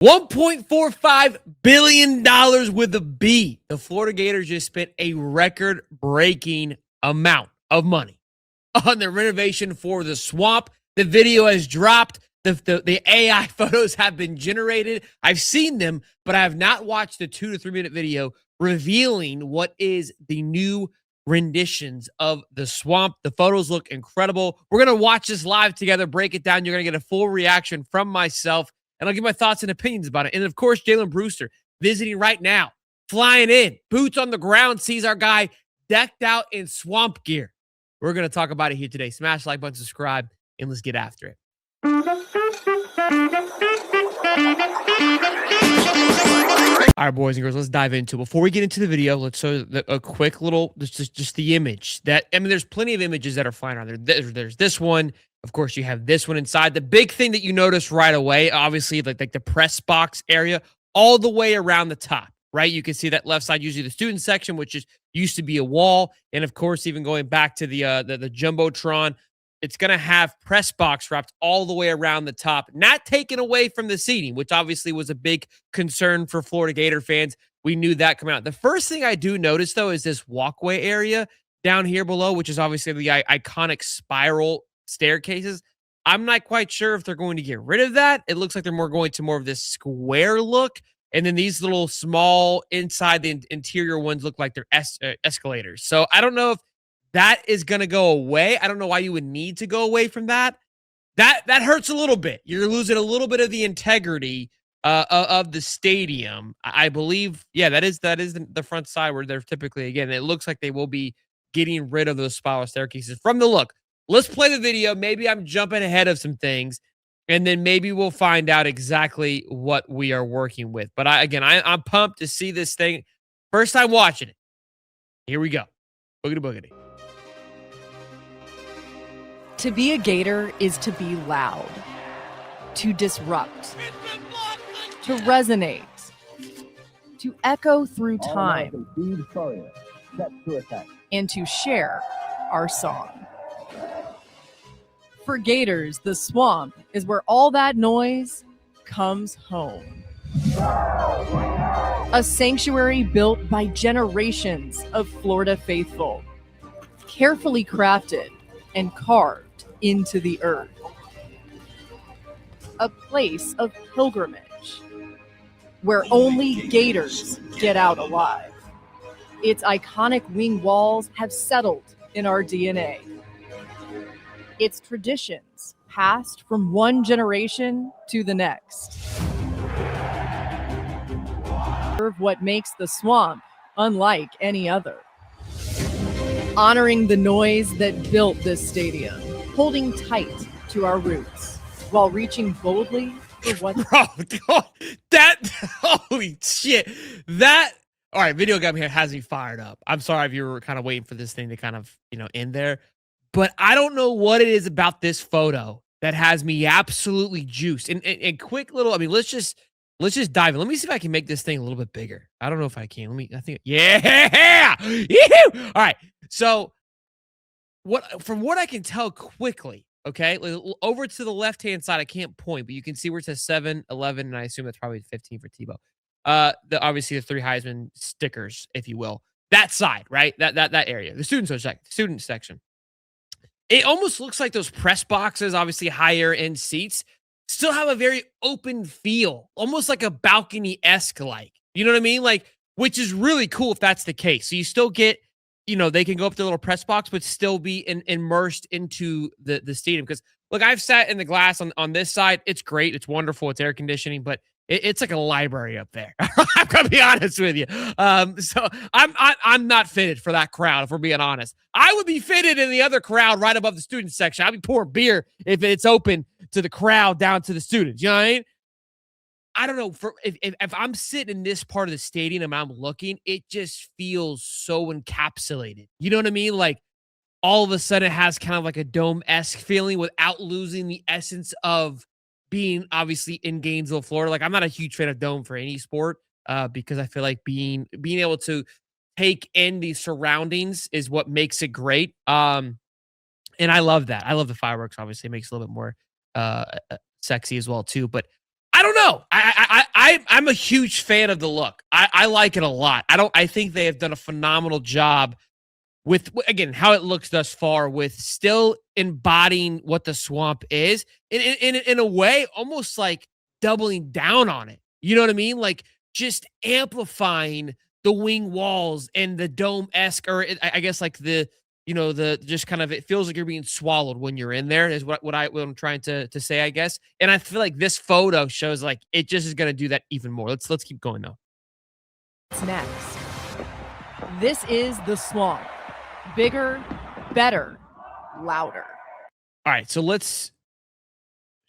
$1.45 billion with a B. The Florida Gators just spent a record-breaking amount of money on the renovation for the swamp. The video has dropped. The AI photos have been generated. I've seen them, but I have not watched the 2 to 3 minute video revealing what is the new renditions of the swamp. The photos look incredible. We're going to watch this live together, break it down. You're going to get a full reaction from myself, and I'll give my thoughts and opinions about it. And, of course, Jalen Brewster visiting right now, flying in, boots on the ground, sees our guy decked out in swamp gear. We're going to talk about it here today. Smash the like button, subscribe, and let's get after it. All right, boys and girls, let's dive into it. Before we get into the video, let's show a quick little, just the image. There's plenty of images that are flying around there. There's this one. Of course, you have this one inside. The big thing that you notice right away, obviously, like the press box area, all the way around the top, right? You can see that left side, usually the student section, which used to be a wall. And, of course, even going back to the Jumbotron, it's going to have press box wrapped all the way around the top, not taken away from the seating, which obviously was a big concern for Florida Gator fans. We knew that coming out. The first thing I do notice, though, is this walkway area down here below, which is obviously the iconic spiral staircases. I'm not quite sure if they're going to get rid of that. It looks like they're going to more of this square look. And then these little small inside the interior ones look like they're escalators. So I don't know if that is going to go away. I don't know why you would need to go away from that. That hurts a little bit. You're losing a little bit of the integrity of the stadium. I believe, yeah, that is the front side where they're typically, again, it looks like they will be getting rid of those spiral staircases from the look. Let's play the video. Maybe I'm jumping ahead of some things, and then maybe we'll find out exactly what we are working with. But I'm pumped to see this thing. First time watching it. Here we go. Boogity boogity. To be a Gator is to be loud, to disrupt, to resonate, to echo through time, and to share our song. For Gators, the swamp is where all that noise comes home. A sanctuary built by generations of Florida faithful, carefully crafted and carved into the earth. A place of pilgrimage where only Gators get out alive. Its iconic wing walls have settled in our DNA. Its traditions passed from one generation to the next. What makes the swamp unlike any other. Honoring the noise that built this stadium, holding tight to our roots while reaching boldly for what. Bro, holy shit. All right, video got me here, has me fired up. I'm sorry if you were kind of waiting for this thing to kind of, end there. But I don't know what it is about this photo that has me absolutely juiced. And quick little, let's just dive in. Let me see if I can make this thing a little bit bigger. I don't know if I can. Yeah. Yee-hoo! All right. So from what I can tell quickly, okay, over to the left-hand side, I can't point, but you can see where it says 7, 11, and I assume that's probably 15 for Tebow. Obviously the 3 Heisman stickers, if you will. That side, right? That area. The student section. It almost looks like those press boxes, obviously higher end seats, still have a very open feel, almost like a balcony-esque like. You know what I mean? Like, which is really cool if that's the case. So you still get, they can go up to the little press box, but still be immersed into the stadium. Because, look, I've sat in the glass on this side. It's great. It's wonderful. It's air conditioning, but it's like a library up there. I'm gonna be honest with you. So I'm not fitted for that crowd, if we're being honest. I would be fitted in the other crowd right above the student section. I'd be pouring beer if it's open to the crowd down to the students. You know what I mean? I don't know. If I'm sitting in this part of the stadium and I'm looking, it just feels so encapsulated. You know what I mean? Like, all of a sudden it has kind of like a dome-esque feeling without losing the essence of being obviously in Gainesville, Florida. Like, I'm not a huge fan of dome for any sport because I feel like being able to take in the surroundings is what makes it great. And I love that. I love the fireworks. Obviously, it makes it a little bit more sexy as well too. But I don't know. I'm a huge fan of the look. I like it a lot. I think they have done a phenomenal job with, again, how it looks thus far, with still embodying what the swamp is in a way, almost like doubling down on it. You know what I mean? Like just amplifying the wing walls and the dome esque, or I guess like the, the just kind of, it feels like you're being swallowed when you're in there, is what I'm trying to say, I guess. And I feel like this photo shows like it just is going to do that even more. Let's keep going though. What's next? This is the swamp. Bigger, better, louder. All right, so let's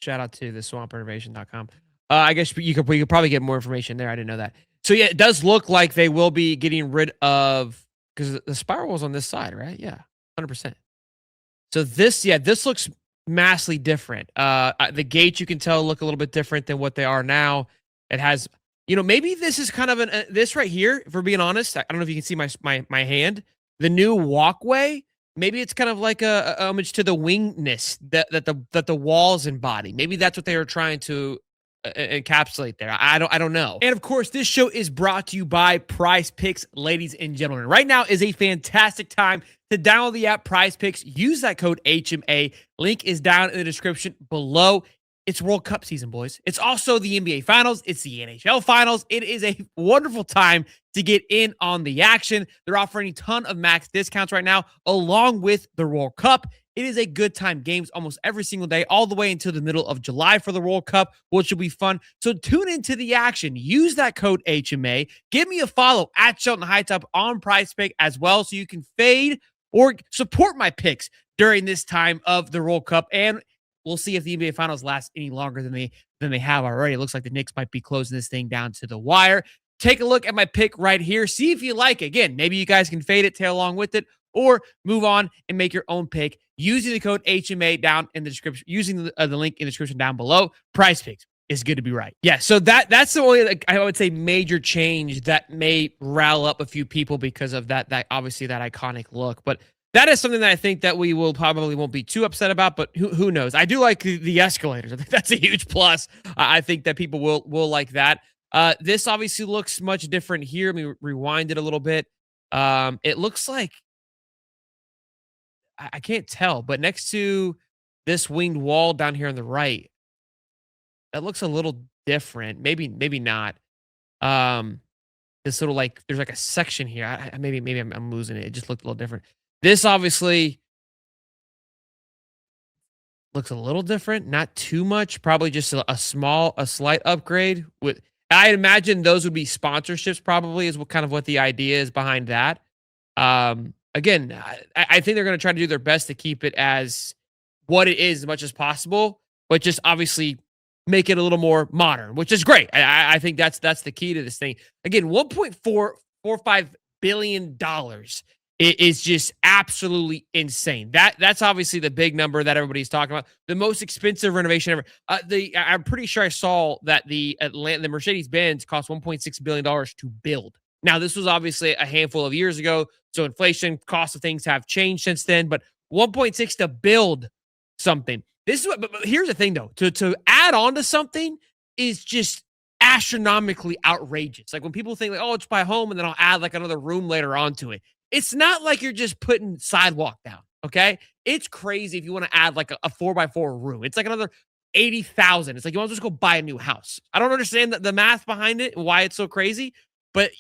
shout out to the swampinnovation.com. I guess we could probably get more information there. I didn't know that. So yeah, it does look like they will be getting rid of, because the spiral was on this side, right? Yeah, 100%. So this looks massively different. The gates, you can tell, look a little bit different than what they are now. It has, maybe this is kind of this right here. If we're being honest, I don't know if you can see my hand. The new walkway, maybe it's kind of like a homage to the wingness that the walls embody. Maybe that's what they were trying to encapsulate there. I don't know. And of course, this show is brought to you by Prize Picks, ladies and gentlemen. Right now is a fantastic time to download the app Prize Picks. Use that code HMA. Link is down in the description below. It's World Cup season, boys. It's also the NBA Finals. It's the NHL Finals. It is a wonderful time to get in on the action. They're offering a ton of max discounts right now, along with the World Cup. It is a good time. Games almost every single day, all the way until the middle of July for the World Cup, which will be fun. So tune into the action. Use that code HMA. Give me a follow at Shelton Hightop on PrizePick as well, so you can fade or support my picks during this time of the World Cup. And we'll see if the NBA Finals last any longer than they have already. It looks like the Knicks might be closing this thing down to the wire. Take a look at my pick right here. See if you like it. Again, maybe you guys can fade it, tail along with it, or move on and make your own pick using the code HMA down in the description, using the link in the description down below. Prize Picks is good to be right. Yeah, so that's the only, like, I would say, major change that may rile up a few people because of that obviously that iconic look. But that is something that I think that we will probably won't be too upset about, but who knows? I do like the escalators. I think that's a huge plus. I think that people will like that. This obviously looks much different here. Let me rewind it a little bit. It looks like, I can't tell, but next to this winged wall down here on the right, that looks a little different. Maybe not. This little, like, there's like a section here. Maybe I'm losing it. It just looked a little different. This obviously looks a little different, not too much. Probably just a slight upgrade. With, I imagine those would be sponsorships. Probably is what the idea is behind that. Again, I think they're going to try to do their best to keep it as what it is as much as possible, but just obviously make it a little more modern, which is great. I think that's the key to this thing. Again, $1.445 billion is just absolutely insane. That's obviously the big number that everybody's talking about. The most expensive renovation ever. I'm pretty sure I saw that the Mercedes-Benz cost $1.6 billion to build. Now, this was obviously a handful of years ago, so inflation, cost of things have changed since then, but 1.6 to build something. This is but here's the thing, though. To add on to something is just astronomically outrageous. Like when people think, like, oh, it's my home, and then I'll add like another room later onto it. It's not like you're just putting sidewalk down, okay? It's crazy if you want to add like a 4x4 room. It's like another 80,000. It's like you want to just go buy a new house. I don't understand the math behind it and why it's so crazy, but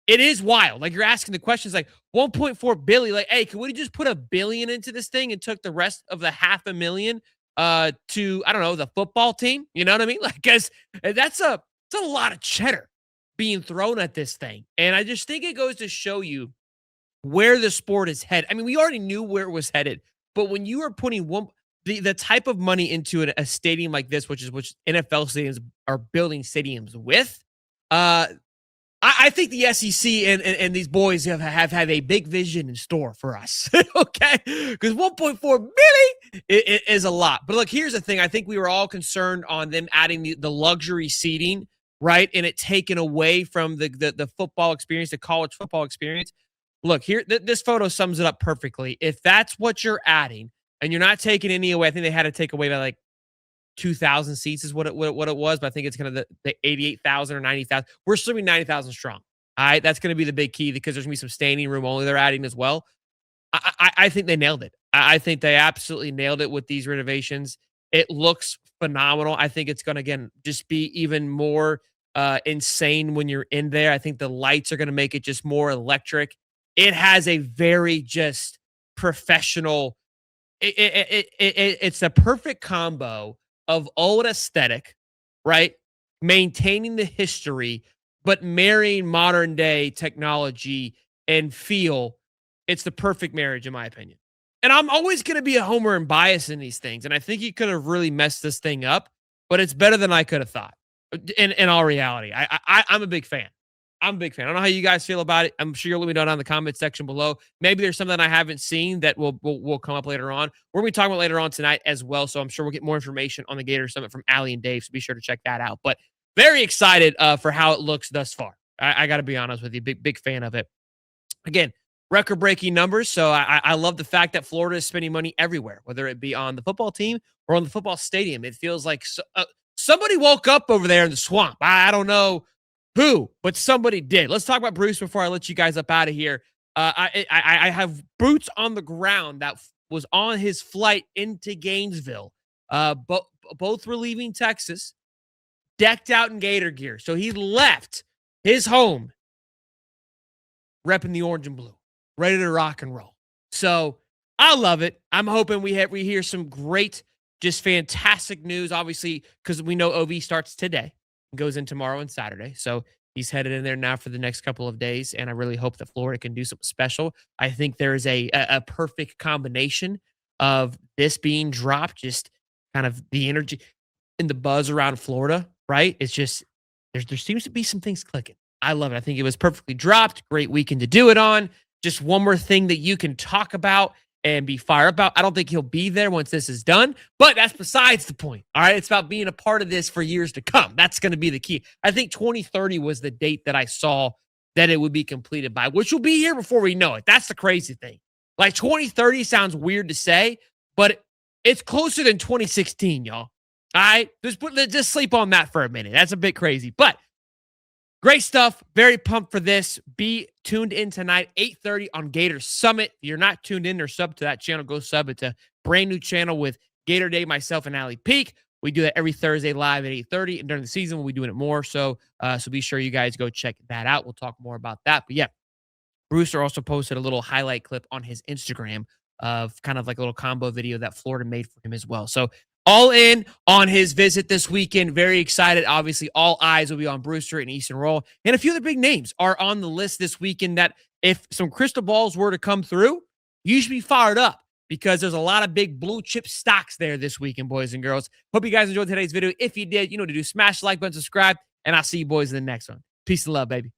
it is wild. Like, you're asking the questions like 1.4 billion. Like, hey, can we just put $1 billion into this thing and took the rest of the $500,000 to, I don't know, the football team? You know what I mean? Like, because it's a lot of cheddar being thrown at this thing. And I just think it goes to show you where the sport is headed. I mean, we already knew where it was headed, but when you are putting the type of money into a stadium like this, which NFL stadiums are building stadiums with, I think the SEC and these boys have had a big vision in store for us, okay? Because 1.4 billion is a lot. But look, here's the thing. I think we were all concerned on them adding the luxury seating, right? And it taken away from the football experience, the college football experience. Look, here, this photo sums it up perfectly. If that's what you're adding and you're not taking any away, I think they had to take away by like 2,000 seats is what it was, but I think it's kind of the 88,000 or 90,000. We're assuming 90,000 strong. All right, that's going to be the big key because there's going to be some standing room only they're adding as well. I think they nailed it. I think they absolutely nailed it with these renovations. It looks phenomenal. I think it's going to, again, just be even more insane when you're in there. I think the lights are going to make it just more electric. It has a very just professional. It's a perfect combo of old aesthetic, right? Maintaining the history, but marrying modern day technology and feel. It's the perfect marriage, in my opinion. And I'm always going to be a homer and bias in these things. And I think he could have really messed this thing up, but it's better than I could have thought. In all reality, I'm a big fan. I'm a big fan. I don't know how you guys feel about it. I'm sure you'll let me know down in the comment section below. Maybe there's something I haven't seen that will come up later on. We're going to be talking about later on tonight as well. So I'm sure we'll get more information on the Gator Summit from Allie and Dave. So be sure to check that out. But very excited for how it looks thus far. I got to be honest with you. Big fan of it. Again, record-breaking numbers. So I love the fact that Florida is spending money everywhere, whether it be on the football team or on the football stadium. It feels like somebody woke up over there in the swamp. I don't know who, but somebody did. Let's talk about Bruce before I let you guys up out of here. I have boots on the ground that was on his flight into Gainesville. Both were leaving Texas, decked out in Gator gear. So he left his home repping the orange and blue, ready to rock and roll. So I love it. I'm hoping we hear some great, just fantastic news, obviously, because we know OV starts today and goes in tomorrow and Saturday. So he's headed in there now for the next couple of days, and I really hope that Florida can do something special. I think there is a perfect combination of this being dropped, just kind of the energy and the buzz around Florida, right? It's just, there seems to be some things clicking. I love it. I think it was perfectly dropped. Great weekend to do it on. Just one more thing that you can talk about and be fired about. I don't think he'll be there once this is done, but that's besides the point. All right. It's about being a part of this for years to come. That's going to be the key. I think 2030 was the date that I saw that it would be completed by, which will be here before we know it. That's the crazy thing. Like 2030 sounds weird to say, but it's closer than 2016, y'all. All right. Just sleep on that for a minute. That's a bit crazy, but great stuff. Very pumped for this. Be tuned in tonight, 8:30 on Gator Summit. If you're not tuned in or sub to that channel, go sub. It's a brand new channel with Gator Day, myself, and Allie Peak. We do that every Thursday live at 8:30, and during the season, we'll be doing it more. So be sure you guys go check that out. We'll talk more about that. But yeah, Brewster also posted a little highlight clip on his Instagram of kind of like a little combo video that Florida made for him as well. So all in on his visit this weekend. Very excited. Obviously, all eyes will be on Brewster and Easton Roll. And a few other big names are on the list this weekend that if some crystal balls were to come through, you should be fired up because there's a lot of big blue chip stocks there this weekend, boys and girls. Hope you guys enjoyed today's video. If you did, you know what to do. Smash the like button, subscribe, and I'll see you boys in the next one. Peace and love, baby.